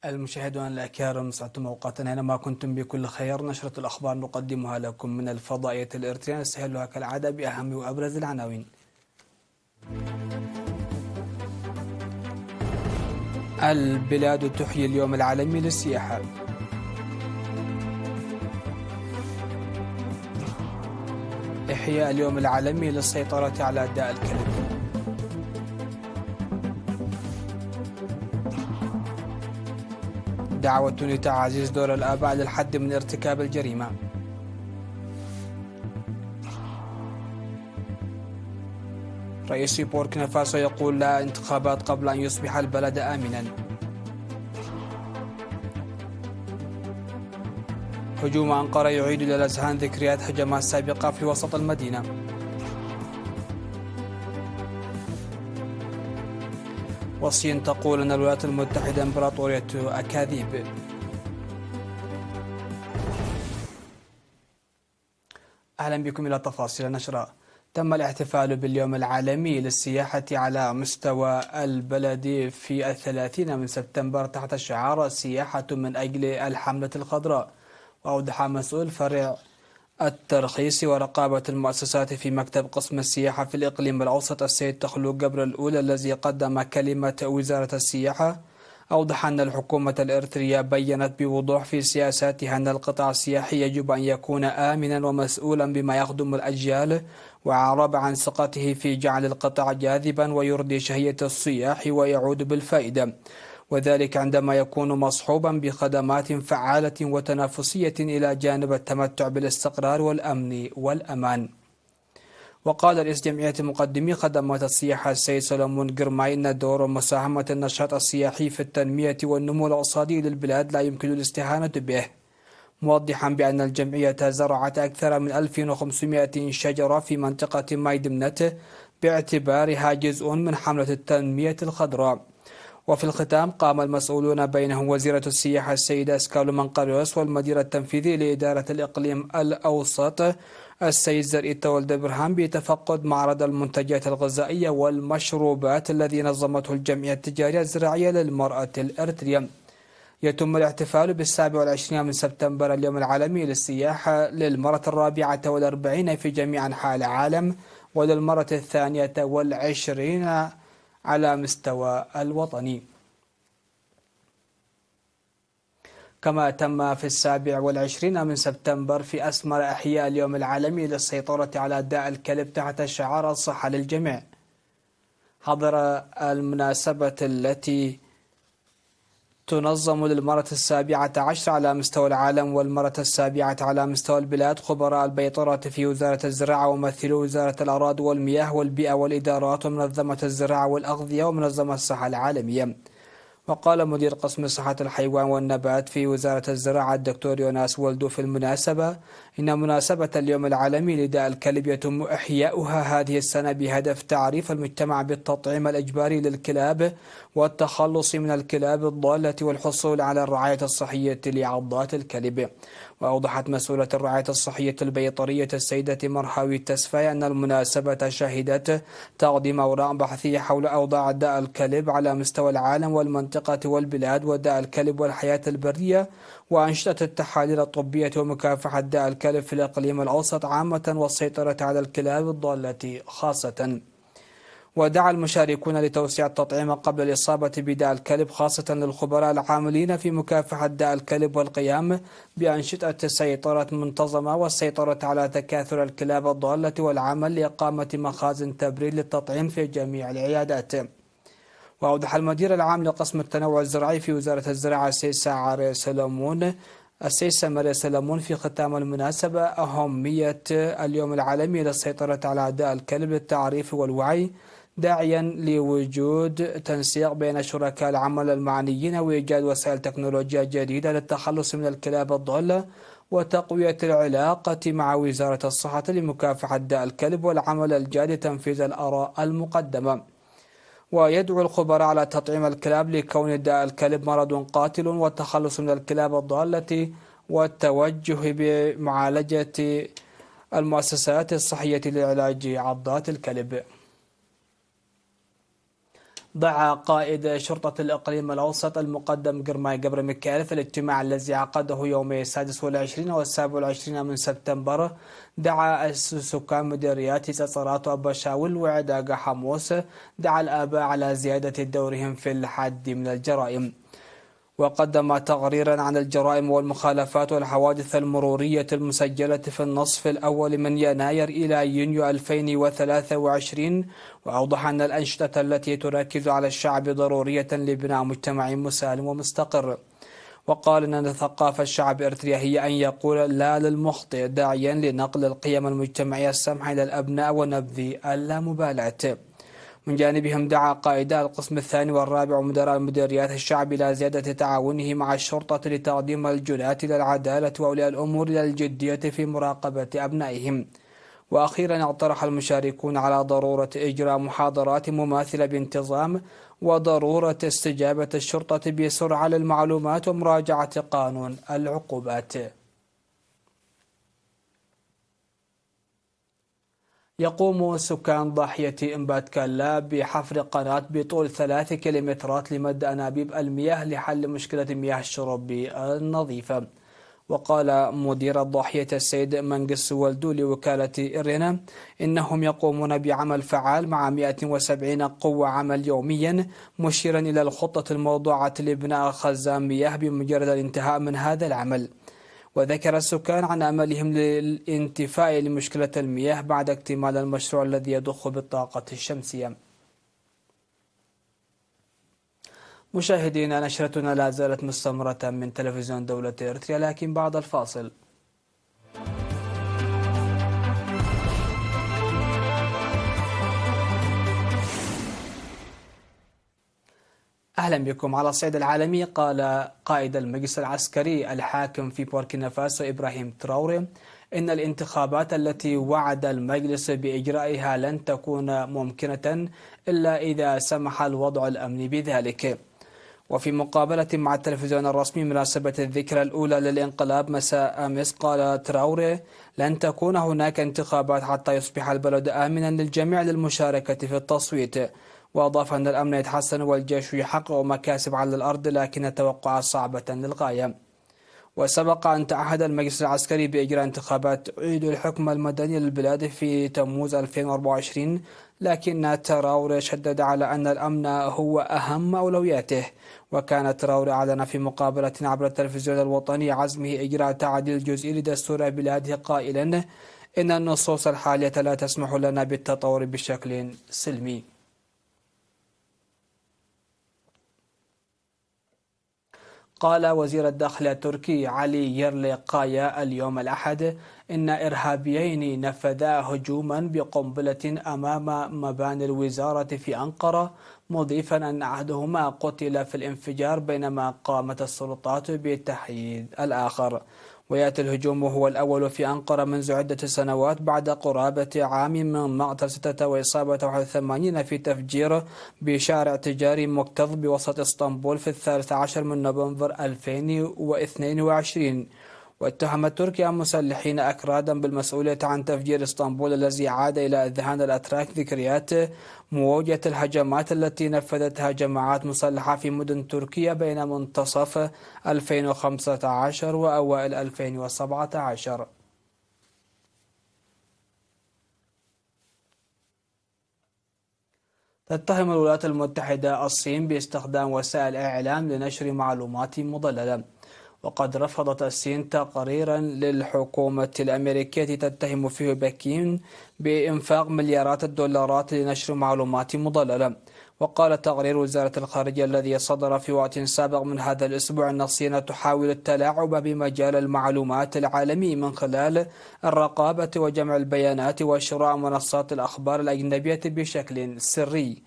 المشاهدون الأكارم، سعدتم أوقاتنا أينما كنتم بكل خير. نشرة الأخبار نقدمها لكم من الفضائية الإريترية، نستهلها كالعادة بأهم وأبرز العناوين. البلاد تحيي اليوم العالمي للسياحة. إحياء اليوم العالمي للسيطرة على داء الكلب. دعوة لتعزيز دور الآباء للحد من ارتكاب الجريمة. رئيس بوركينا فاسو يقول لا انتخابات قبل أن يصبح البلد آمنا. هجوم أنقرة يعيد إلى الأذهان ذكريات هجمات سابقة في وسط المدينة. والصين تقول أن الولايات المتحدة إمبراطورية أكاذيب. أهلا بكم إلى تفاصيل النشرة. تم الاحتفال باليوم العالمي للسياحة على مستوى البلد في 30 من سبتمبر تحت شعار السياحة من أجل الحملة الخضراء. وأوضح مسؤول فرع الترخيص ورقابة المؤسسات في مكتب قسم السياحة في الإقليم الأوسط السيد تخلو جبر الأولى الذي قدم كلمة وزارة السياحة، أوضح أن الحكومة الإريترية بيّنت بوضوح في سياساتها أن القطاع السياحي يجب أن يكون آمنا ومسؤولا بما يخدم الأجيال، وعرب عن ثقته في جعل القطاع جاذبا ويرضي شهية السياح ويعود بالفائدة، وذلك عندما يكون مصحوبا بخدمات فعالة وتنافسية إلى جانب التمتع بالاستقرار والأمن والأمان. وقال رئيس جمعية مقدمي خدمات السياحة السيد سولومون جرماي أن دور مساهمة النشاط السياحي في التنمية والنمو الاقتصادي للبلاد لا يمكن الاستهانة به، موضحا بأن الجمعية زرعت أكثر من 1500 شجرة في منطقة مايدمنت باعتبارها جزء من حملة التنمية الخضراء. وفي الختام قام المسؤولون بينهم وزيرة السياحة السيدة سكالو منقريوس والمدير التنفيذي لإدارة الإقليم الأوسط السيد زرئيتا والدبرهام بتفقد معرض المنتجات الغذائية والمشروبات الذي نظمته الجمعية التجارية الزراعية للمرأة الإريترية. يتم الاحتفال ب27 من سبتمبر اليوم العالمي للسياحة للمرة 44 في جميع أنحاء العالم، وللمرة 22 على مستوى الوطني. كما تم في 27 من سبتمبر في أسمر إحياء اليوم العالمي للسيطرة على داء الكلب تحت شعار الصحة للجميع. حضر المناسبة التي تنظم للمرة 17 على مستوى العالم والمرة 7 على مستوى البلاد خبراء البيطرة في وزارة الزراعة وممثلو وزارة الأراضي والمياه والبيئة والإدارات ومنظمة الزراعة والأغذية ومنظمة الصحة العالمية. وقال مدير قسم صحة الحيوان والنبات في وزارة الزراعة الدكتور يوناس ولدو في المناسبة إن مناسبة اليوم العالمي لداء الكلب يتم إحياؤها هذه السنة بهدف تعريف المجتمع بالتطعيم الإجباري للكلاب والتخلص من الكلاب الضالة والحصول على الرعاية الصحية لعضات الكلب. وأوضحت مسؤولة الرعاية الصحية البيطرية السيدة مرحاوي التسفاي أن المناسبة شهدت تقديم أوراق بحثية حول أوضاع داء الكلب على مستوى العالم والمنطقة والبلاد وداء الكلب والحياة البرية، وأنشطة التحاليل الطبية ومكافحة داء الكلب في الإقليم الأوسط عامة والسيطرة على الكلاب الضالة خاصة. ودعا المشاركون لتوسيع التطعيم قبل الإصابة بداء الكلب خاصة للخبراء العاملين في مكافحة داء الكلب والقيام بأنشطة سيطرة منتظمة والسيطرة على تكاثر الكلاب الضالة والعمل لإقامة مخازن تبريد للتطعيم في جميع العيادات. وأوضح المدير العام لقسم التنوع الزراعي في وزارة الزراعة السيسة ماريا سلمون في ختام المناسبة أهمية اليوم العالمي للسيطرة على داء الكلب للتعريف والوعي، داعيا لوجود تنسيق بين شركاء العمل المعنيين وإيجاد وسائل تكنولوجيا جديدة للتخلص من الكلاب الضالة وتقوية العلاقة مع وزارة الصحة لمكافحة داء الكلب والعمل الجاد لتنفيذ الآراء المقدمة. ويدعو الخبراء على تطعيم الكلاب لكون داء الكلب مرض قاتل والتخلص من الكلاب الضالة والتوجه بمعالجة المؤسسات الصحية لعلاج عضات الكلب. دعا قائد شرطة الإقليم الأوسط المقدم قرماي قبر ميكائيل في الاجتماع الذي عقده يومي 26 و27 من سبتمبر. دعا سكان مديريات سصرات وبشاول وعداق حموس، دعا الآباء على زيادة دورهم في الحد من الجرائم، وقدم تقريرا عن الجرائم والمخالفات والحوادث المرورية المسجلة في النصف الأول من يناير إلى يونيو 2023، وأوضح أن الأنشطة التي تركز على الشعب ضرورية لبناء مجتمع مسالم ومستقر. وقال أن ثقافة الشعب الإريتري هي أن يقول لا للمخطئ، داعيا لنقل القيم المجتمعية السمحة إلى الأبناء ونبذ اللامبالاة. من جانبهم دعا قائدا القسم الثاني والرابع ومدراء المديريات الشعب إلى زيادة تعاونه مع الشرطة لتقديم الجناة إلى العدالة وأولياء الأمور إلى الجدية في مراقبة أبنائهم. وأخيرا اقترح المشاركون على ضرورة إجراء محاضرات مماثلة بانتظام، وضرورة استجابة الشرطة بسرعة للمعلومات ومراجعة قانون العقوبات. يقوم سكان ضاحية إنبات كلا بحفر قناة بطول 3 كيلومترات لمد أنابيب المياه لحل مشكلة مياه الشرب النظيفة. وقال مدير الضاحية السيد منقس ولدو لوكالة إرينا إنهم يقومون بعمل فعال مع 170 قوة عمل يوميا، مشيرا إلى الخطة الموضوعة لبناء خزان مياه بمجرد الانتهاء من هذا العمل. وذكر السكان عن أملهم للانتفاء لمشكلة المياه بعد اكتمال المشروع الذي يضخ بالطاقة الشمسية. مشاهدينا، نشرتنا لا زالت مستمرة من تلفزيون دولة إريتريا، لكن بعد الفاصل. أهلا بكم. على الصعيد العالمي، قال قائد المجلس العسكري الحاكم في بوركينا فاسو إبراهيم تراوري إن الانتخابات التي وعد المجلس بإجرائها لن تكون ممكنة إلا إذا سمح الوضع الأمني بذلك. وفي مقابلة مع التلفزيون الرسمي مناسبة الذكرى الأولى للانقلاب مساء أمس، قال تراوري لن تكون هناك انتخابات حتى يصبح البلد آمنا للجميع للمشاركة في التصويت. وأضاف أن الأمن يتحسن والجيش يحقق مكاسب على الأرض، لكن التوقعات صعبة للغاية. وسبق أن تعهد المجلس العسكري بإجراء انتخابات تعيد الحكم المدني للبلاد في تموز 2024، لكن تراوري شدد على أن الأمن هو أهم أولوياته. وكان تراوري أعلن في مقابلة عبر التلفزيون الوطني عزمه إجراء تعديل جزئي لدستور بلاده، قائلا إن النصوص الحالية لا تسمح لنا بالتطور بشكل سلمي. قال وزير الداخلية التركي علي يرلقايا اليوم الأحد إن إرهابيين نفذا هجوما بقنبلة أمام مباني الوزارة في أنقرة، مضيفا أن أحدهما قتل في الانفجار بينما قامت السلطات بتحييد الآخر. ويأتي الهجوم هو الأول في أنقرة منذ عدة سنوات بعد قرابة عام من مقتل 6 وإصابة 81 في تفجير بشارع تجاري مكتظ بوسط اسطنبول في 13 من نوفمبر 2022. واتهم تركيا مسلحين أكرادا بالمسؤولية عن تفجير اسطنبول الذي عاد إلى أذهان الأتراك ذكريات موجة الهجمات التي نفذتها جماعات مسلحة في مدن تركيا بين منتصف 2015 وأوائل 2017. تتهم الولايات المتحدة الصين باستخدام وسائل الإعلام لنشر معلومات مضللة. وقد رفضت الصين تقريرا للحكومة الأمريكية تتهم فيه بكين بإنفاق مليارات الدولارات لنشر معلومات مضللة. وقال تقرير وزارة الخارجية الذي صدر في وقت سابق من هذا الأسبوع أن الصين تحاول التلاعب بمجال المعلومات العالمي من خلال الرقابة وجمع البيانات وشراء منصات الأخبار الأجنبية بشكل سري.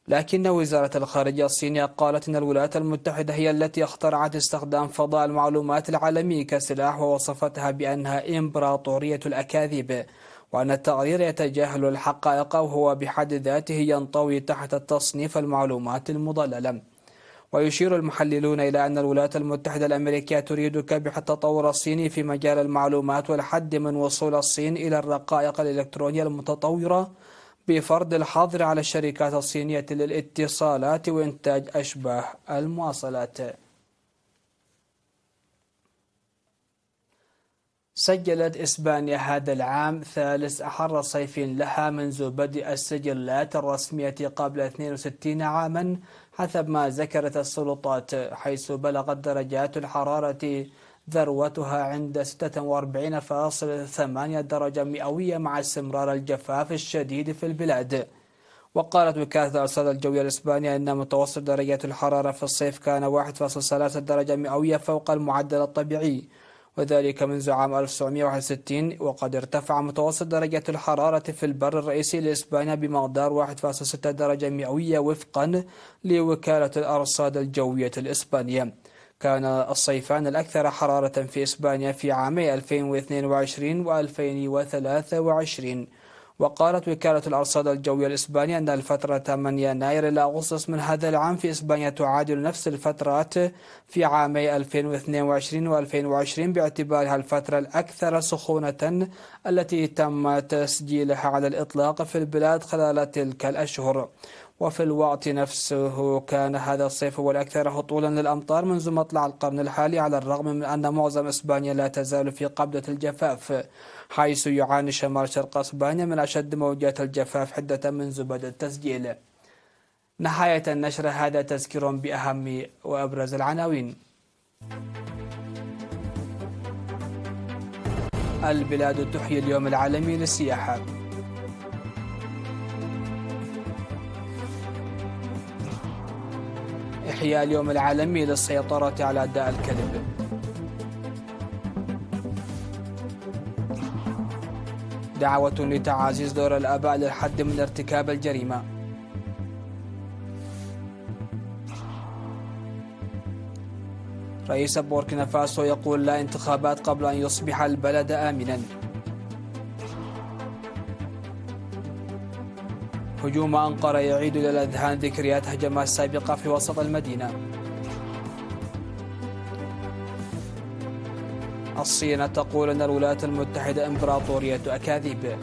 لكن وزارة الخارجية الصينية قالت إن الولايات المتحدة هي التي اخترعت استخدام فضاء المعلومات العالمي كسلاح، ووصفتها بأنها إمبراطورية الأكاذيب، وأن التقرير يتجاهل الحقائق وهو بحد ذاته ينطوي تحت تصنيف المعلومات المضللة. ويشير المحللون إلى أن الولايات المتحدة الأمريكية تريد كبح التطور الصيني في مجال المعلومات والحد من وصول الصين إلى الرقائق الإلكترونية المتطورة بفرض الحظر على الشركات الصينية للاتصالات وإنتاج أشباه المواصلات. سجلت إسبانيا هذا العام ثالث أحر صيف لها منذ بدء السجلات الرسمية قبل 62 عاما حسب ما ذكرت السلطات، حيث بلغت درجات الحرارة ذروتها عند 46.8 درجة مئوية مع استمرار الجفاف الشديد في البلاد. وقالت وكالة الأرصاد الجوية الإسبانية أن متوسط درجات الحرارة في الصيف كان 1.3 درجة مئوية فوق المعدل الطبيعي، وذلك منذ عام 1961، وقد ارتفع متوسط درجة الحرارة في البر الرئيسي لإسبانيا بمقدار 1.6 درجة مئوية وفقا لوكالة الأرصاد الجوية الإسبانية. كان الصيفان الأكثر حرارة في إسبانيا في عامي 2022 و2023. وقالت وكالة الأرصاد الجوية الإسبانية أن الفترة من يناير إلى أغسطس من هذا العام في إسبانيا تعادل نفس الفترات في عامي 2022 و2020 باعتبارها الفترة الأكثر سخونة التي تم تسجيلها على الإطلاق في البلاد خلال تلك الأشهر. وفي الوقت نفسه كان هذا الصيف هو الأكثر هطولا للأمطار منذ مطلع القرن الحالي، على الرغم من أن معظم إسبانيا لا تزال في قبضة الجفاف، حيث يعاني شمال شرق إسبانيا من أشد موجات الجفاف حدة منذ بدء التسجيل. نهاية النشر هذا تذكير بأهم وأبرز العناوين. البلاد تحيي اليوم العالمي للسياحة. إحياء اليوم العالمي للسيطرة على داء الكلب. دعوة لتعزيز دور الآباء للحد من ارتكاب الجريمة. رئيس بوركينا فاسو يقول لا انتخابات قبل أن يصبح البلد آمنا. هجوم أنقرة يعيد إلى الأذهان ذكريات هجمات سابقة في وسط المدينة. الصين تقول أن الولايات المتحدة إمبراطورية أكاذيب.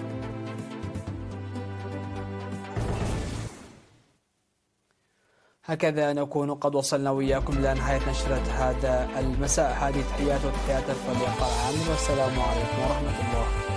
هكذا نكون قد وصلنا وإياكم إلى نهاية نشرة هذا المساء. هذه تحيات وتحيات الفريق العامل، والسلام عليكم ورحمة الله.